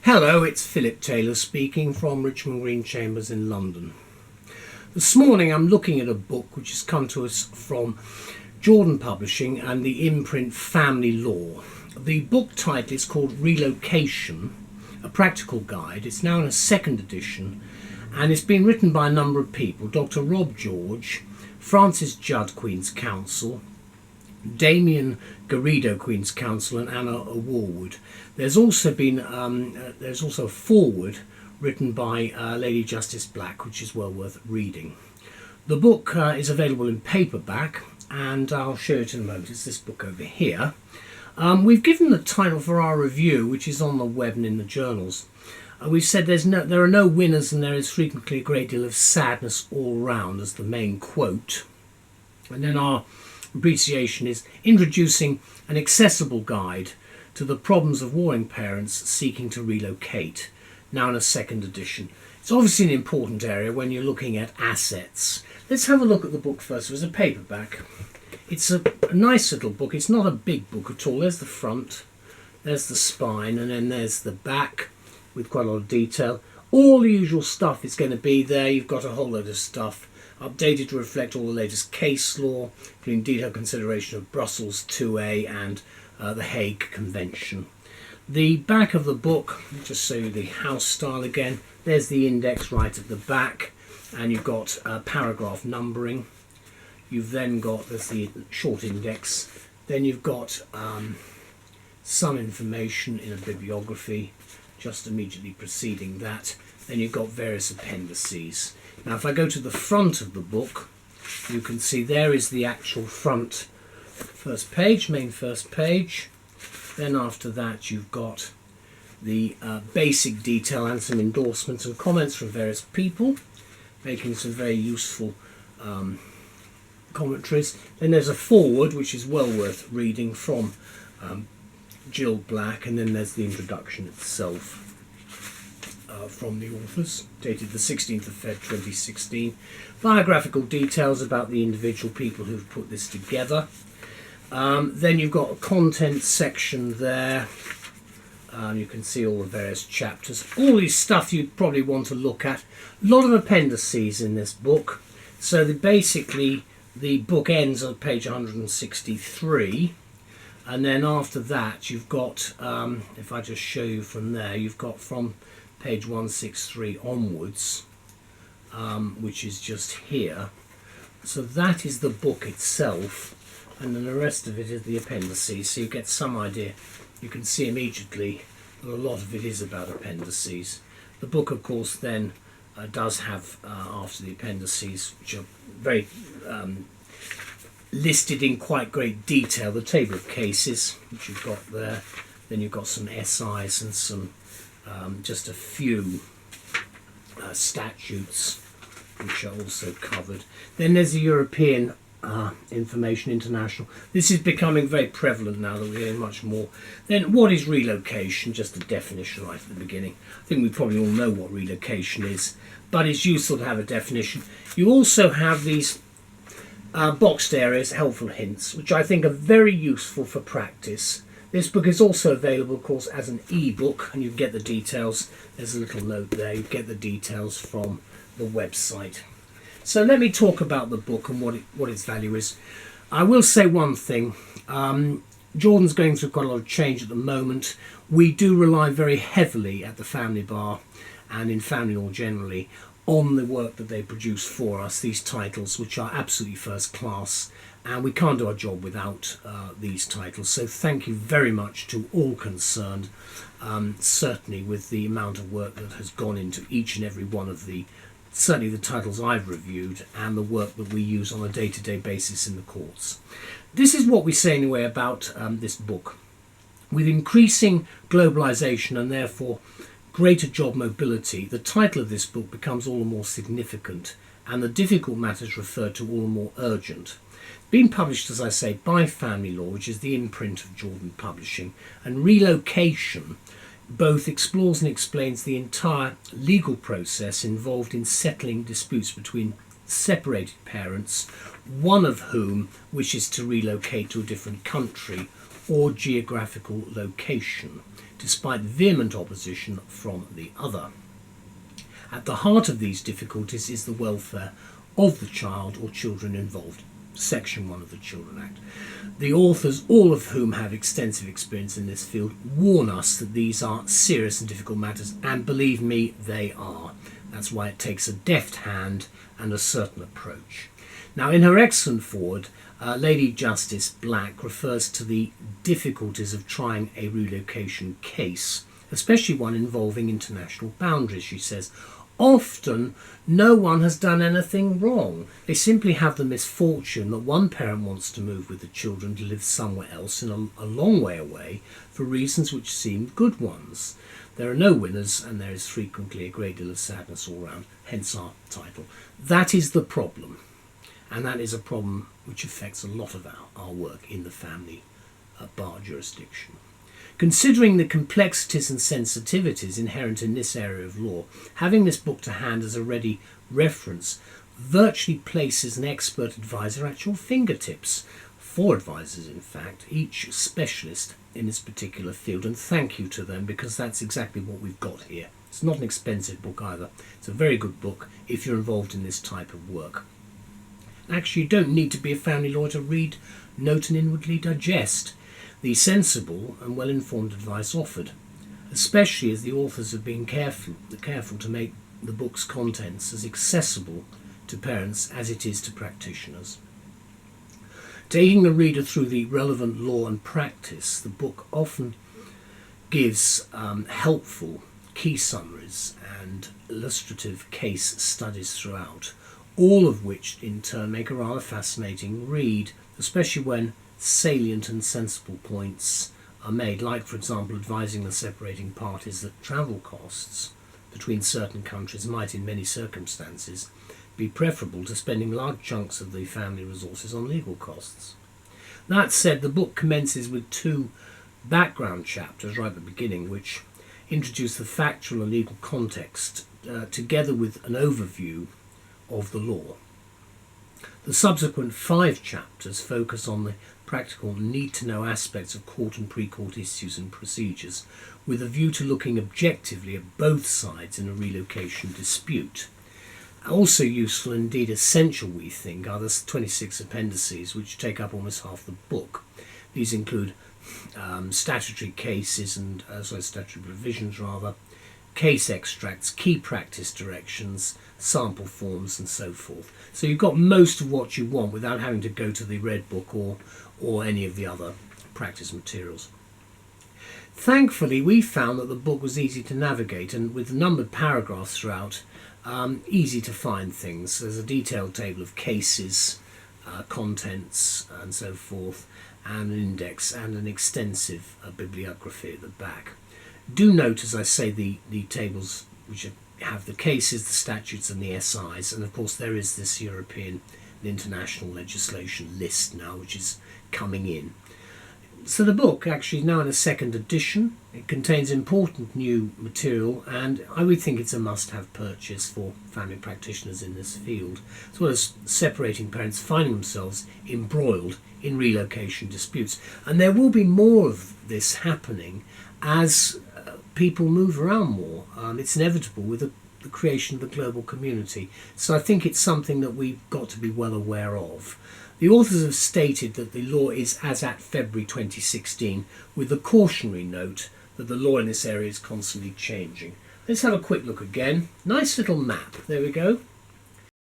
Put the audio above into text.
Hello, it's Philip Taylor speaking from Richmond Green Chambers in London. This morning I'm looking at a book which has come to us from Jordan Publishing and the imprint Family Law. The book title is called Relocation, a practical guide. It's now in a second edition and it's been written by a number of people: Dr. Rob George, Francis Judd, Queen's Counsel, Damian, Garrido, Queen's Counsel, and Anna Worwood. There's also a foreword written by Lady Justice Black, which is well worth reading. The book is available in paperback, and I'll show it in a moment. It's this book over here. We've given the title for our review, which is on the web and in the journals. We've said there are no winners, and there is frequently a great deal of sadness all round, as the main quote. And then our appreciation is introducing an accessible guide to the problems of warring parents seeking to relocate, now in a second edition. It's obviously an important area when you're looking at assets. Let's have a look at the book first. It was a paperback. It's a nice little book. It's not a big book at all. There's the front, there's the spine, and then there's the back with quite a lot of detail. All the usual stuff is going to be there. You've got a whole load of stuff updated to reflect all the latest case law, including detailed consideration of Brussels 2A and the Hague Convention. The back of the book, I'll just show you the house style again. There's the index right at the back, and you've got paragraph numbering. You've then got, there's the short index. Then you've got some information in a bibliography just immediately preceding that. Then you've got various appendices. Now if I go to the front of the book, you can see there is the actual front first page, main first page. Then after that you've got the basic detail and some endorsements and comments from various people, making some very useful commentaries. Then there's a foreword which is well worth reading from Jill Black, and then there's the introduction itself from the authors, dated the 16th of Feb 2016. Biographical details about the individual people who've put this together. Then you've got a content section there. You can see all the various chapters. All this stuff you'd probably want to look at. A lot of appendices in this book. So basically the book ends on page 163. And then after that you've got, if I just show you from there, you've got from page 163 onwards, which is just here. So that is the book itself, and then the rest of it is the appendices, so you get some idea. You can see immediately that a lot of it is about appendices. The book, of course, then does have, after the appendices, which are very listed in quite great detail, the table of cases, which you've got there. Then you've got some SIs and some just a few statutes which are also covered. Then there's the European information, international. This is becoming very prevalent now that we're getting much more. Then what is relocation? Just a definition right at the beginning. I think we probably all know what relocation is, but it's useful to have a definition. You also have these boxed areas, helpful hints, which I think are very useful for practice. This book is also available, of course, as an e-book, and you get the details. There's a little note there. You get the details from the website. So let me talk about the book and what its value is. I will say one thing. Jordan's going through quite a lot of change at the moment. We do rely very heavily at the Family Bar and in family law generally on the work that they produce for us, these titles, which are absolutely first class. And we can't do our job without these titles. So thank you very much to all concerned, certainly with the amount of work that has gone into each and every one of certainly the titles I've reviewed and the work that we use on a day-to-day basis in the courts. This is what we say anyway about this book. With increasing globalisation and therefore greater job mobility, the title of this book becomes all the more significant and the difficult matters referred to all the more urgent. Being published, as I say, by Family Law, which is the imprint of Jordan Publishing, and Relocation both explores and explains the entire legal process involved in settling disputes between separated parents, one of whom wishes to relocate to a different country, or geographical location, despite vehement opposition from the other. At the heart of these difficulties is the welfare of the child or children involved. Section 1 of the Children Act. The authors, all of whom have extensive experience in this field, warn us that these are serious and difficult matters, and believe me, they are. That's why it takes a deft hand and a certain approach. Now, in her excellent foreword, Lady Justice Black refers to the difficulties of trying a relocation case, especially one involving international boundaries. She says, often no one has done anything wrong. They simply have the misfortune that one parent wants to move with the children to live somewhere else in a long way away for reasons which seem good ones. There are no winners, and there is frequently a great deal of sadness all round, hence our title. That is the problem, and that is a problem which affects a lot of our work in the family bar jurisdiction. Considering the complexities and sensitivities inherent in this area of law, having this book to hand as a ready reference virtually places an expert advisor at your fingertips. 4 advisors, in fact, each specialist in this particular field, and thank you to them, because that's exactly what we've got here. It's not an expensive book either. It's a very good book if you're involved in this type of work. Actually, you don't need to be a family lawyer to read, note and inwardly digest the sensible and well-informed advice offered, especially as the authors have been careful to make the book's contents as accessible to parents as it is to practitioners. Taking the reader through the relevant law and practice, the book often gives helpful key summaries and illustrative case studies throughout, all of which in turn make a rather fascinating read, especially when salient and sensible points are made, like for example advising the separating parties that travel costs between certain countries might in many circumstances be preferable to spending large chunks of the family resources on legal costs. That said, the book commences with 2 background chapters right at the beginning, which introduce the factual and legal context together with an overview of the law. The subsequent 5 chapters focus on the practical need-to-know aspects of court and pre-court issues and procedures, with a view to looking objectively at both sides in a relocation dispute. Also useful, indeed essential, we think, are the 26 appendices, which take up almost half the book. These include statutory cases and statutory provisions, case extracts, key practice directions, sample forms and so forth. So you've got most of what you want without having to go to the Red Book or any of the other practice materials. Thankfully, we found that the book was easy to navigate, and with numbered paragraphs throughout, easy to find things. There's a detailed table of cases, contents and so forth, and an index and an extensive bibliography at the back. Do note, as I say, the tables which have the cases, the statutes and the SIs, and of course there is this European and international legislation list now which is coming in. So the book actually is now in a 2nd edition. It contains important new material, and I would think it's a must-have purchase for family practitioners in this field, as well as separating parents finding themselves embroiled in relocation disputes. And there will be more of this happening as people move around more. It's inevitable with the creation of the global community. So I think it's something that we've got to be well aware of. The authors have stated that the law is as at February 2016, with the cautionary note that the law in this area is constantly changing. Let's have a quick look again. Nice little map. There we go.